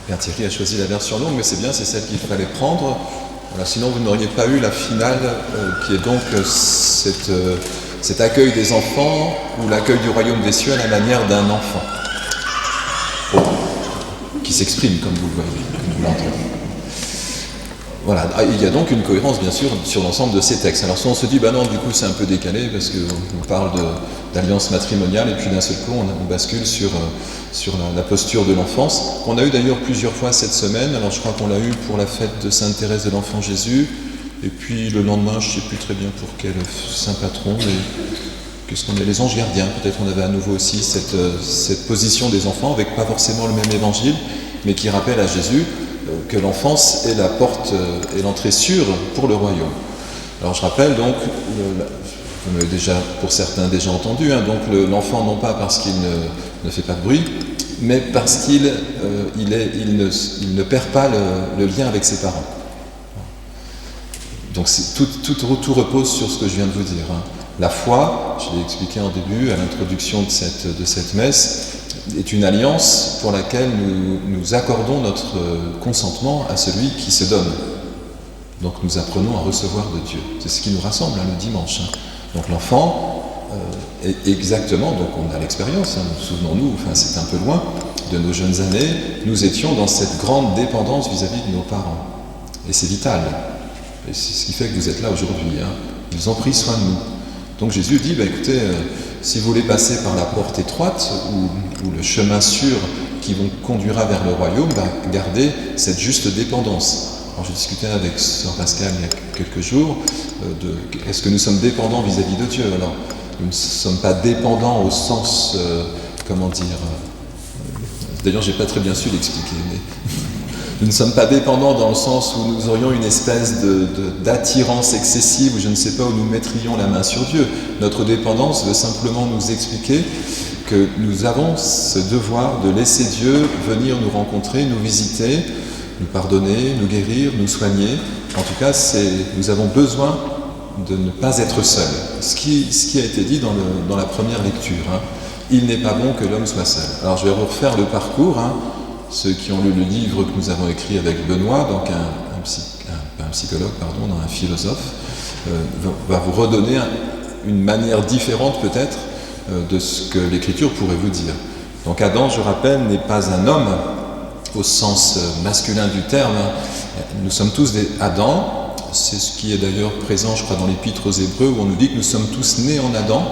Père Thierry a choisi la version longue, mais c'est bien, c'est celle qu'il fallait prendre. Voilà, sinon, vous n'auriez pas eu la finale, qui est donc cet accueil des enfants, ou l'accueil du royaume des cieux à la manière d'un enfant. Qui s'exprime, comme vous le voyez, comme vous l'entendez. Voilà, il y a donc une cohérence, bien sûr, sur l'ensemble de ces textes. Alors, si on se dit, non, du coup, c'est un peu décalé, parce qu'on parle d'alliance matrimoniale, et puis d'un seul coup, on bascule sur la posture de l'enfance, qu'on a eu d'ailleurs plusieurs fois cette semaine. Alors, je crois qu'on l'a eu pour la fête de Sainte Thérèse de l'Enfant Jésus, et puis le lendemain, je ne sais plus très bien pour quel saint patron, mais qu'est-ce qu'on est, les anges gardiens. Peut-être on avait à nouveau aussi cette position des enfants, avec pas forcément le même évangile, mais qui rappelle à Jésus que l'enfance est la porte et l'entrée sûre pour le royaume. Alors je rappelle donc, vous l'avez déjà, pour certains déjà entendu, donc l'enfant non pas parce qu'il ne fait pas de bruit, mais parce qu'il ne perd pas le lien avec ses parents. Donc tout repose sur ce que je viens de vous dire. La foi, je l'ai expliqué en début, à l'introduction de cette messe, est une alliance pour laquelle nous accordons notre consentement à celui qui se donne. Donc nous apprenons à recevoir de Dieu. C'est ce qui nous rassemble le dimanche. Donc l'enfant, exactement, donc on a l'expérience, souvenons-nous, c'est un peu loin, de nos jeunes années, nous étions dans cette grande dépendance vis-à-vis de nos parents. Et c'est vital. Et c'est ce qui fait que vous êtes là aujourd'hui. Ils ont pris soin de nous. Donc Jésus dit, écoutez, si vous voulez passer par la porte étroite ou le chemin sûr qui vous conduira vers le royaume, gardez cette juste dépendance. Alors je discutais avec Sœur Pascal il y a quelques jours est-ce que nous sommes dépendants vis-à-vis de Dieu? Alors, nous ne sommes pas dépendants au sens, d'ailleurs j'ai pas très bien su l'expliquer, mais nous ne sommes pas dépendants dans le sens où nous aurions une espèce d'attirance excessive, ou je ne sais pas, où nous mettrions la main sur Dieu. Notre dépendance veut simplement nous expliquer que nous avons ce devoir de laisser Dieu venir nous rencontrer, nous visiter, nous pardonner, nous guérir, nous soigner. En tout cas, nous avons besoin de ne pas être seuls. Ce qui a été dit dans la première lecture. Il n'est pas bon que l'homme soit seul. Alors je vais refaire le parcours. Ceux qui ont lu le livre que nous avons écrit avec Benoît, donc un psychologue, un philosophe, va vous redonner une manière différente peut-être de ce que l'Écriture pourrait vous dire. Donc Adam, je rappelle, n'est pas un homme au sens masculin du terme. Nous sommes tous des Adam. C'est ce qui est d'ailleurs présent, je crois, dans l'Épître aux Hébreux, où on nous dit que nous sommes tous nés en Adam.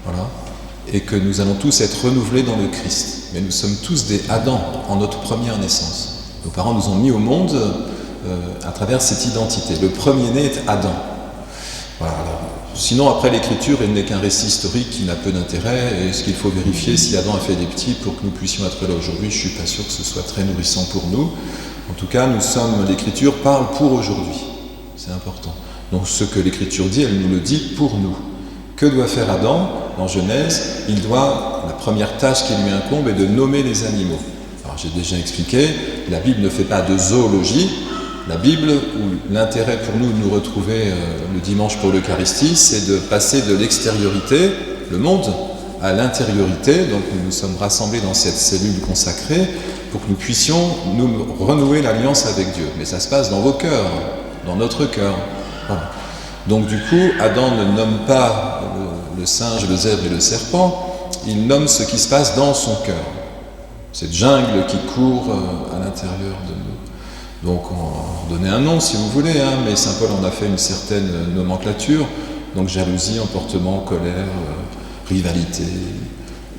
Voilà. Et que nous allons tous être renouvelés dans le Christ. Mais nous sommes tous des Adam en notre première naissance. Nos parents nous ont mis au monde à travers cette identité. Le premier-né est Adam. Voilà. Alors, sinon, après l'Écriture, il n'est qu'un récit historique qui n'a peu d'intérêt. Et ce qu'il faut vérifier, si Adam a fait des petits pour que nous puissions être là aujourd'hui, je ne suis pas sûr que ce soit très nourrissant pour nous. En tout cas, l'Écriture parle pour aujourd'hui. C'est important. Donc ce que l'Écriture dit, elle nous le dit pour nous. Que doit faire Adam dans Genèse? La première tâche qui lui incombe est de nommer les animaux. Alors j'ai déjà expliqué, la Bible ne fait pas de zoologie. La Bible, où l'intérêt pour nous de nous retrouver le dimanche pour l'Eucharistie, c'est de passer de l'extériorité, le monde, à l'intériorité. Donc nous nous sommes rassemblés dans cette cellule consacrée pour que nous puissions nous renouer l'alliance avec Dieu. Mais ça se passe dans vos cœurs, dans notre cœur. Voilà. Donc du coup, Adam ne nomme pas le singe, le zèbre et le serpent, il nomme ce qui se passe dans son cœur. Cette jungle qui court à l'intérieur de nous. Donc on va donner un nom si vous voulez, mais saint Paul en a fait une certaine nomenclature. Donc jalousie, emportement, colère, rivalité,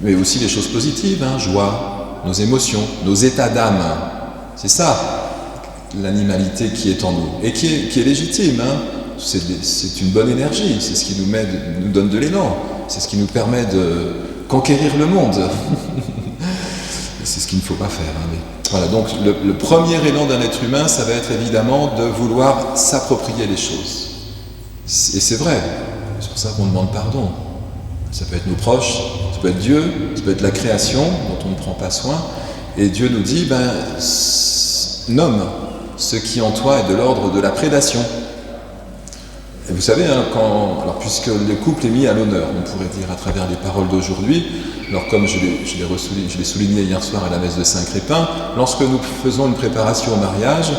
mais aussi les choses positives, joie, nos émotions, nos états d'âme. C'est ça, l'animalité qui est en nous, et qui est légitime. C'est une bonne énergie, c'est ce qui nous donne de l'élan, c'est ce qui nous permet de conquérir le monde. C'est ce qu'il ne faut pas faire. Mais voilà, donc le premier élan d'un être humain, ça va être évidemment de vouloir s'approprier les choses. Et c'est vrai, c'est pour ça qu'on demande pardon. Ça peut être nos proches, ça peut être Dieu, ça peut être la création dont on ne prend pas soin. Et Dieu nous dit, nomme ce qui en toi est de l'ordre de la prédation. Et vous savez, hein, alors puisque le couple est mis à l'honneur, on pourrait dire à travers les paroles d'aujourd'hui, alors comme je l'ai souligné hier soir à la messe de Saint-Crépin, lorsque nous faisons une préparation au mariage,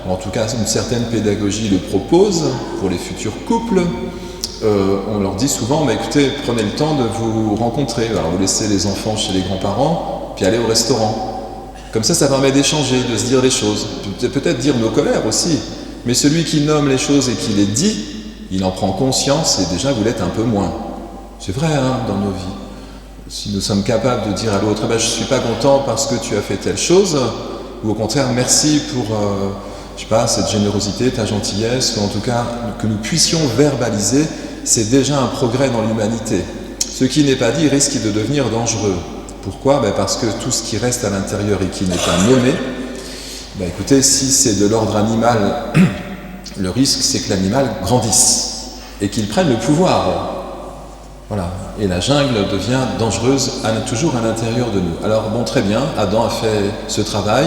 en tout cas une certaine pédagogie le propose pour les futurs couples, on leur dit souvent, mais écoutez, prenez le temps de vous rencontrer, alors vous laissez les enfants chez les grands-parents, puis allez au restaurant. Comme ça permet d'échanger, de se dire les choses, peut-être dire nos colères aussi, mais celui qui nomme les choses et qui les dit, il en prend conscience et déjà vous l'êtes un peu moins. C'est vrai hein, dans nos vies. Si nous sommes capables de dire à l'autre, je ne suis pas content parce que tu as fait telle chose, ou au contraire, merci pour cette générosité, ta gentillesse, ou en tout cas que nous puissions verbaliser, c'est déjà un progrès dans l'humanité. Ce qui n'est pas dit risque de devenir dangereux. Pourquoi ? Parce que tout ce qui reste à l'intérieur et qui n'est pas nommé, écoutez, si c'est de l'ordre animal, le risque c'est que l'animal grandisse et qu'il prenne le pouvoir. Voilà. Et la jungle devient dangereuse toujours à l'intérieur de nous. Alors très bien, Adam a fait ce travail,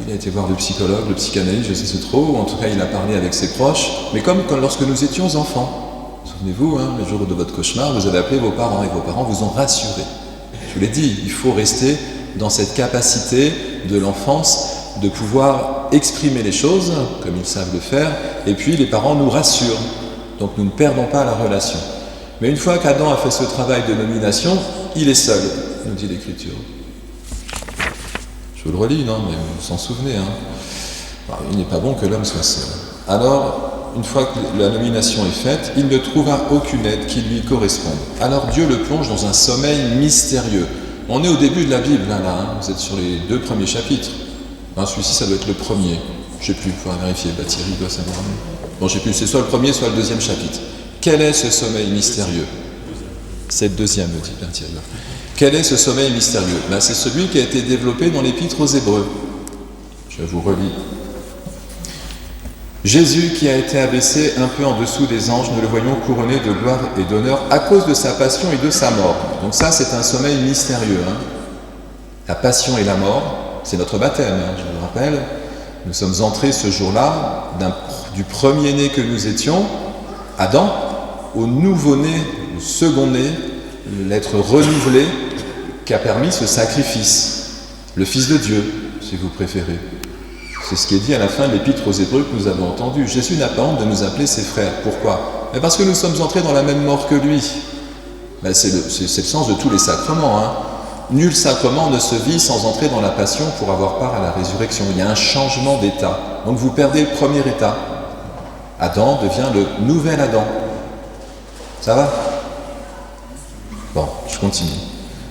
il a été voir le psychologue, le psychanalyste, je ne sais trop, ou en tout cas il a parlé avec ses proches, mais comme lorsque nous étions enfants. Souvenez-vous, le jour de votre cauchemar, vous avez appelé vos parents et vos parents vous ont rassuré. Je vous l'ai dit, il faut rester dans cette capacité de l'enfance de pouvoir exprimer les choses, comme ils savent le faire, et puis les parents nous rassurent. Donc nous ne perdons pas la relation. Mais une fois qu'Adam a fait ce travail de nomination, il est seul, nous dit l'Écriture. Je vous le relis, non, mais vous s'en souvenez. Il n'est pas bon que l'homme soit seul. Alors, une fois que la nomination est faite, il ne trouva aucune aide qui lui corresponde. Alors Dieu le plonge dans un sommeil mystérieux. On est au début de la Bible, là, vous êtes sur les 2 premiers chapitres. Celui-ci, ça doit être le premier. Je ne sais plus, il faudra vérifier. Thierry doit savoir. Bon, je ne sais plus, c'est soit le premier, soit le 2e chapitre. Quel est ce sommeil mystérieux ? C'est le 2e, me dit Thierry. Quel est ce sommeil mystérieux ? C'est celui qui a été développé dans l'Épître aux Hébreux. Je vous relis. Jésus qui a été abaissé un peu en dessous des anges, nous le voyons couronné de gloire et d'honneur à cause de sa passion et de sa mort. Donc ça, c'est un sommeil mystérieux. La passion et la mort, c'est notre baptême, je vous le rappelle. Nous sommes entrés ce jour-là du premier-né que nous étions, Adam, au nouveau-né, au second-né, l'être renouvelé qui a permis ce sacrifice, le Fils de Dieu, si vous préférez. C'est ce qui est dit à la fin de l'Épître aux Hébreux que nous avons entendu. Jésus n'a pas honte de nous appeler ses frères. Pourquoi ? Parce que nous sommes entrés dans la même mort que lui. C'est le sens de tous les sacrements. Nul sacrement ne se vit sans entrer dans la passion pour avoir part à la résurrection. Il y a un changement d'état. Donc vous perdez le premier état. Adam devient le nouvel Adam. Ça va ? Bon, je continue.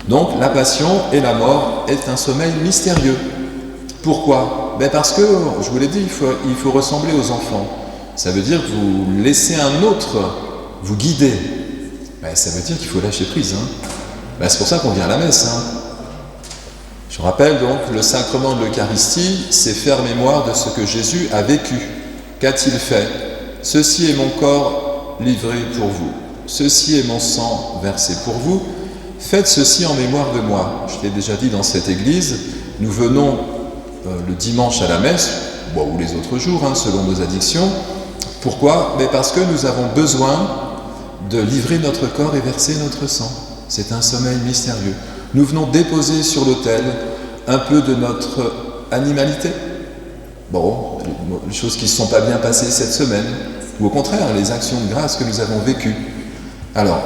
Donc la passion et la mort est un sommeil mystérieux. Pourquoi ? Parce que, je vous l'ai dit, il faut ressembler aux enfants. Ça veut dire que vous laissez un autre vous guider. Ça veut dire qu'il faut lâcher prise. C'est pour ça qu'on vient à la messe. Je rappelle donc, le sacrement de l'Eucharistie, c'est faire mémoire de ce que Jésus a vécu. Qu'a-t-il fait ? Ceci est mon corps livré pour vous. Ceci est mon sang versé pour vous. Faites ceci en mémoire de moi. Je l'ai déjà dit dans cette église, nous venons le dimanche à la messe, ou les autres jours, selon nos addictions. Pourquoi ? Parce que nous avons besoin de livrer notre corps et verser notre sang. C'est un sommeil mystérieux. Nous venons déposer sur l'autel un peu de notre animalité. Les choses qui ne se sont pas bien passées cette semaine, ou au contraire, les actions de grâce que nous avons vécues. Alors,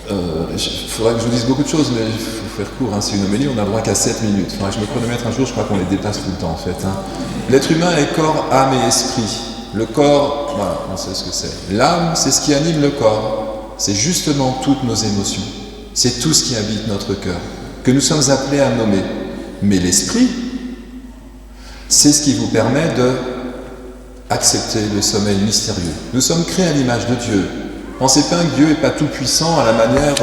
il faudrait que je vous dise beaucoup de choses, mais il faut faire court, c'est une homélie, on n'a le droit qu'à 7 minutes. Il faudrait que je me chronomètre un jour, je crois qu'on les dépasse tout le temps en fait. L'être humain est corps, âme et esprit. Le corps, voilà, on sait ce que c'est. L'âme, c'est ce qui anime le corps. C'est justement toutes nos émotions. C'est tout ce qui habite notre cœur, que nous sommes appelés à nommer. Mais l'esprit, c'est ce qui vous permet de accepter le sommeil mystérieux. Nous sommes créés à l'image de Dieu. Pensez pas que Dieu n'est pas tout puissant à la manière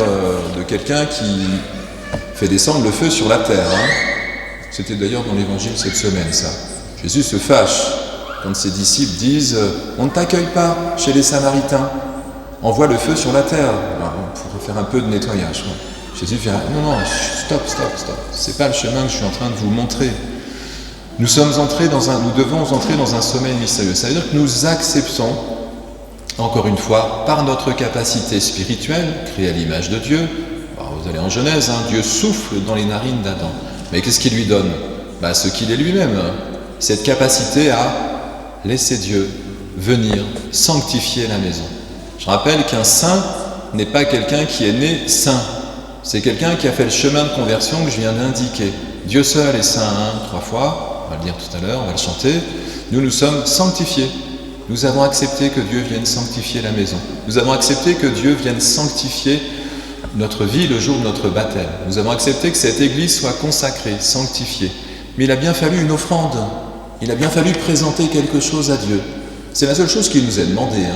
de quelqu'un qui fait descendre le feu sur la terre. C'était d'ailleurs dans l'évangile cette semaine, ça. Jésus se fâche quand ses disciples disent « On ne t'accueille pas chez les Samaritains, envoie le feu sur la terre. » Pour faire un peu de nettoyage. Jésus vient « Non, stop. C'est pas le chemin que je suis en train de vous montrer. » Nous devons entrer dans un sommeil mystérieux. Ça veut dire que nous acceptons encore une fois, par notre capacité spirituelle, créée à l'image de Dieu. Alors vous allez en Genèse, Dieu souffle dans les narines d'Adam. Mais qu'est-ce qu'il lui donne? Ce qu'il est lui-même, cette capacité à laisser Dieu venir sanctifier la maison. Je rappelle qu'un saint n'est pas quelqu'un qui est né saint, c'est quelqu'un qui a fait le chemin de conversion que je viens d'indiquer. Dieu seul est saint, 3 fois, on va le dire tout à l'heure, on va le chanter. Nous sommes sanctifiés. Nous avons accepté que Dieu vienne sanctifier la maison. Nous avons accepté que Dieu vienne sanctifier notre vie le jour de notre baptême. Nous avons accepté que cette église soit consacrée, sanctifiée. Mais il a bien fallu une offrande. Il a bien fallu présenter quelque chose à Dieu. C'est la seule chose qui nous est demandée.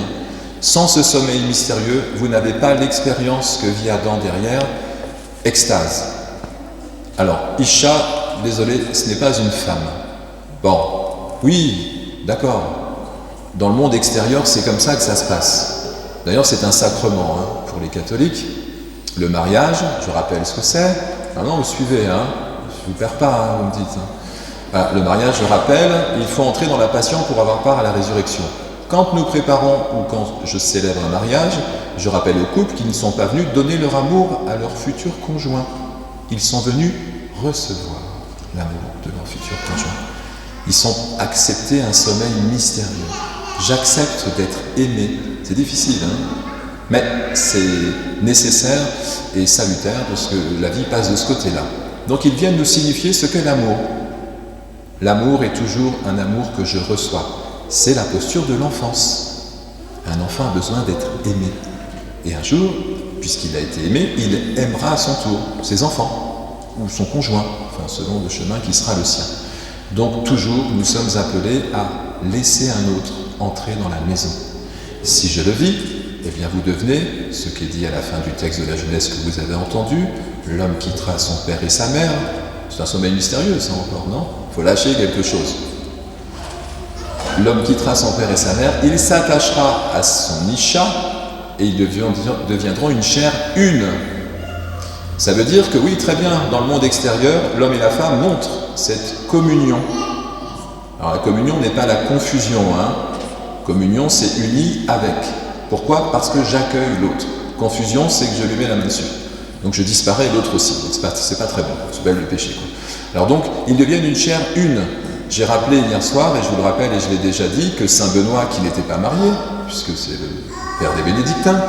Sans ce sommeil mystérieux, vous n'avez pas l'expérience que vit Adam derrière, extase. Alors, Isha, désolé, ce n'est pas une femme. Bon, oui, d'accord. Dans le monde extérieur, c'est comme ça que ça se passe. D'ailleurs, c'est un sacrement pour les catholiques. Le mariage, je rappelle ce que c'est. Maintenant, vous suivez, je ne vous perds pas, vous me dites. Voilà, le mariage, je rappelle, il faut entrer dans la passion pour avoir part à la résurrection. Quand nous préparons ou quand je célèbre un mariage, je rappelle aux couples qu'ils ne sont pas venus donner leur amour à leur futur conjoint. Ils sont venus recevoir l'amour de leur futur conjoint. Ils sont acceptés un sommeil mystérieux. J'accepte d'être aimé. C'est difficile, mais c'est nécessaire et salutaire parce que la vie passe de ce côté-là. Donc ils viennent nous signifier ce qu'est l'amour. L'amour est toujours un amour que je reçois. C'est la posture de l'enfance. Un enfant a besoin d'être aimé. Et un jour, puisqu'il a été aimé, il aimera à son tour ses enfants ou son conjoint, selon le chemin qui sera le sien. Donc toujours, nous sommes appelés à laisser un autre entrer dans la maison. Si je le vis, eh bien vous devenez, ce qui est dit à la fin du texte de la Genèse que vous avez entendu, l'homme quittera son père et sa mère. C'est un sommeil mystérieux, ça encore, non? Il faut lâcher quelque chose. L'homme quittera son père et sa mère, il s'attachera à son Isha et ils deviendront une chair une. Ça veut dire que oui, très bien, dans le monde extérieur, l'homme et la femme montrent cette communion. Alors la communion n'est pas la confusion, Communion, c'est uni avec. Pourquoi? Parce que j'accueille l'autre. Confusion, c'est que je lui mets la main dessus. Donc je disparais et l'autre aussi. Donc c'est pas très bon, c'est belle le péché. Alors donc, ils deviennent une chair une. J'ai rappelé hier soir, et je vous le rappelle et je l'ai déjà dit, que Saint Benoît, qui n'était pas marié, puisque c'est le père des bénédictins,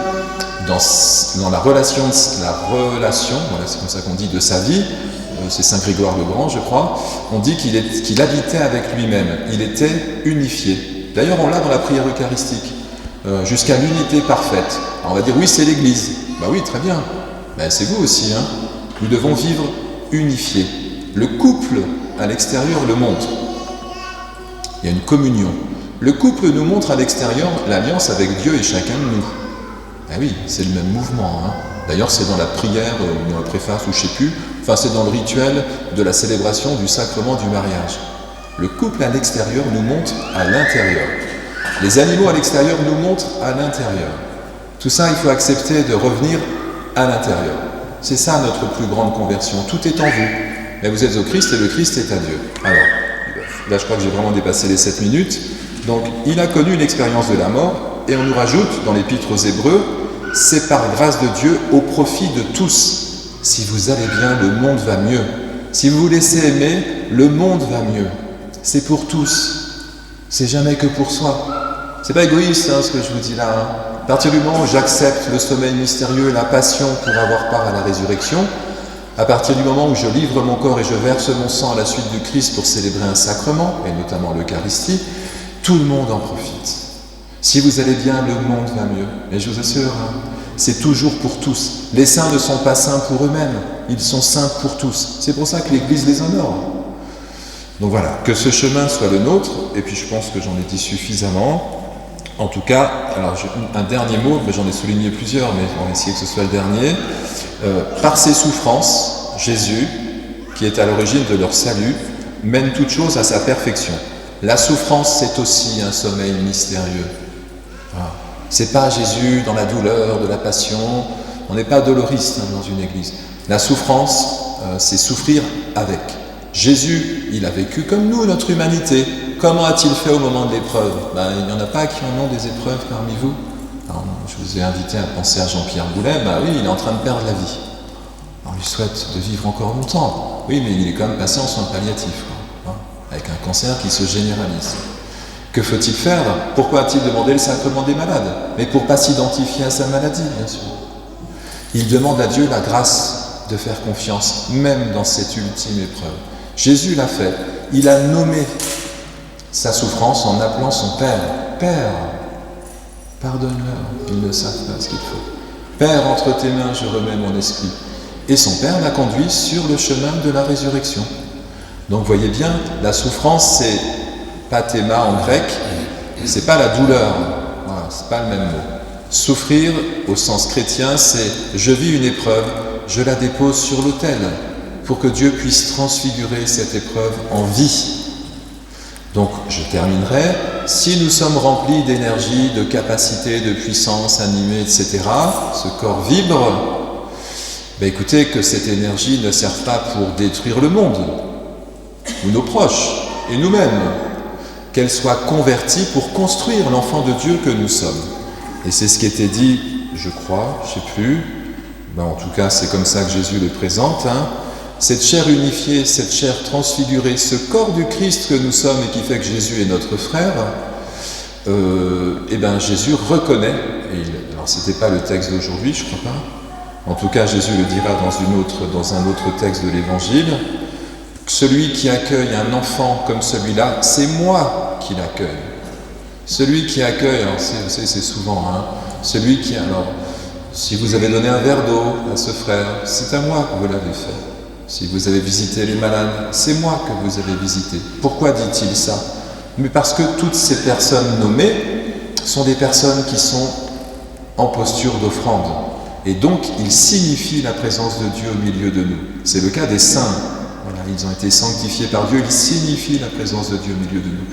dans la relation, voilà, c'est comme ça qu'on dit, de sa vie, c'est Saint Grégoire le Grand, je crois, on dit qu'il habitait avec lui-même, il était unifié. D'ailleurs, on l'a dans la prière eucharistique, jusqu'à l'unité parfaite. Alors on va dire, oui, c'est l'Église. Oui, très bien. C'est vous aussi, Nous devons vivre unifiés. Le couple, à l'extérieur, le montre. Il y a une communion. Le couple nous montre à l'extérieur l'alliance avec Dieu et chacun de nous. Oui, c'est le même mouvement. D'ailleurs, c'est dans la prière, dans la préface, ou je ne sais plus, c'est dans le rituel de la célébration du sacrement du mariage. Le couple à l'extérieur nous montre à l'intérieur. Les animaux à l'extérieur nous montrent à l'intérieur. Tout ça, il faut accepter de revenir à l'intérieur. C'est ça notre plus grande conversion. Tout est en vous. Mais vous êtes au Christ et le Christ est à Dieu. Alors, là je crois que j'ai vraiment dépassé les 7 minutes. Donc, il a connu l'expérience de la mort et on nous rajoute dans l'Épître aux Hébreux, c'est par grâce de Dieu au profit de tous. Si vous allez bien, le monde va mieux. Si vous vous laissez aimer, le monde va mieux. C'est pour tous. C'est jamais que pour soi. C'est pas égoïste ce que je vous dis là. À partir du moment où j'accepte le sommeil mystérieux, la passion pour avoir part à la résurrection, à partir du moment où je livre mon corps et je verse mon sang à la suite du Christ pour célébrer un sacrement, et notamment l'Eucharistie, tout le monde en profite. Si vous allez bien, le monde va mieux. Mais je vous assure, c'est toujours pour tous. Les saints ne sont pas saints pour eux-mêmes, ils sont saints pour tous. C'est pour ça que l'Église les honore. Donc voilà, que ce chemin soit le nôtre, et puis je pense que j'en ai dit suffisamment. En tout cas, alors un dernier mot, mais j'en ai souligné plusieurs, mais on va essayer que ce soit le dernier. Par ses souffrances, Jésus, qui est à l'origine de leur salut, mène toute chose à sa perfection. La souffrance, c'est aussi un sommeil mystérieux. Voilà. C'est pas Jésus dans la douleur de la passion. On n'est pas doloriste dans une église. La souffrance, c'est souffrir avec. Jésus, il a vécu comme nous, notre humanité. Comment a-t-il fait au moment de l'épreuve ? Il n'y en a pas qui en ont des épreuves parmi vous. Alors, je vous ai invité à penser à Jean-Pierre Boulet, bah oui, il est en train de perdre la vie. On lui souhaite de vivre encore longtemps. Oui, mais il est quand même passé en soins palliatifs, quoi, hein, avec un cancer qui se généralise. Que faut-il faire? Pourquoi a-t-il demandé le sacrement des malades? Mais pour ne pas s'identifier à sa maladie, bien sûr. Il demande à Dieu la grâce de faire confiance, même dans cette ultime épreuve. Jésus l'a fait. Il a nommé sa souffrance en appelant son Père. Père, pardonne-leur, ils ne savent pas ce qu'il faut. Père, entre tes mains, je remets mon esprit. Et son Père l'a conduit sur le chemin de la résurrection. Donc voyez bien, la souffrance, c'est pathéma en grec, c'est pas la douleur, voilà, c'est pas le même mot. Souffrir, au sens chrétien, c'est je vis une épreuve, je la dépose sur l'autel, pour que Dieu puisse transfigurer cette épreuve en vie. Donc, je terminerai, si nous sommes remplis d'énergie, de capacité, de puissance, animés, etc., ce corps vibre, ben écoutez, que cette énergie ne serve pas pour détruire le monde, ou nos proches, et nous-mêmes, qu'elle soit convertie pour construire l'enfant de Dieu que nous sommes. Et c'est ce qui était dit, je crois, je ne sais plus, ben en tout cas c'est comme ça que Jésus le présente, hein. Cette chair unifiée, cette chair transfigurée, ce corps du Christ que nous sommes et qui fait que Jésus est notre frère, et bien Jésus reconnaît, alors c'était pas le texte d'aujourd'hui, je crois pas, en tout cas Jésus le dira dans un autre texte de l'Évangile, celui qui accueille un enfant comme celui-là, c'est moi qui l'accueille. Celui qui accueille, alors c'est souvent, hein, celui qui, alors, si vous avez donné un verre d'eau à ce frère, c'est à moi que vous l'avez fait. Si vous avez visité les malades, c'est moi que vous avez visité. Pourquoi dit-il ça? Mais parce que toutes ces personnes nommées sont des personnes qui sont en posture d'offrande. Et donc, ils signifient la présence de Dieu au milieu de nous. C'est le cas des saints. Voilà, ils ont été sanctifiés par Dieu, ils signifient la présence de Dieu au milieu de nous.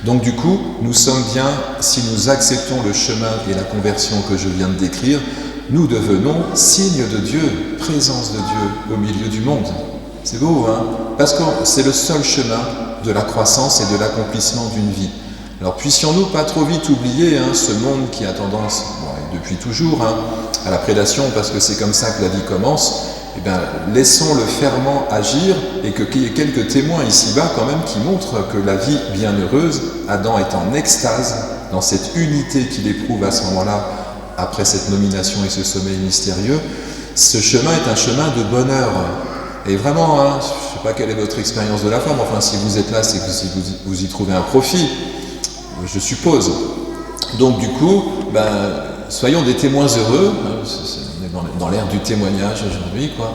Donc du coup, nous sommes bien, si nous acceptons le chemin et la conversion que je viens de décrire, nous devenons signe de Dieu, présence de Dieu au milieu du monde. C'est beau, hein? Parce que c'est le seul chemin de la croissance et de l'accomplissement d'une vie. Alors puissions-nous pas trop vite oublier ce monde qui a tendance, depuis toujours, à la prédation, parce que c'est comme ça que la vie commence. Eh bien, laissons le ferment agir et qu'il y ait quelques témoins ici-bas quand même qui montrent que la vie bienheureuse, Adam est en extase dans cette unité qu'il éprouve à ce moment-là, après cette nomination et ce sommeil mystérieux. Ce chemin est un chemin de bonheur. Et vraiment, je ne sais pas quelle est votre expérience de la foi, mais enfin, si vous êtes là, c'est que si vous y trouvez un profit, je suppose. Donc du coup, soyons des témoins heureux, dans l'ère du témoignage aujourd'hui, quoi.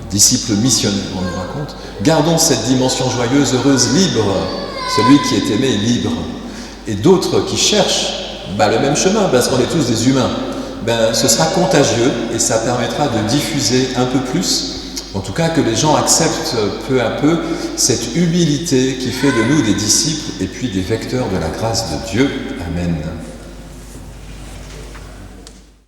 Disciples missionnaires, on nous raconte. Gardons cette dimension joyeuse, heureuse, libre. Celui qui est aimé est libre. Et d'autres qui cherchent le même chemin, parce qu'on est tous des humains, ce sera contagieux et ça permettra de diffuser un peu plus, en tout cas que les gens acceptent peu à peu cette humilité qui fait de nous des disciples et puis des vecteurs de la grâce de Dieu. Amen.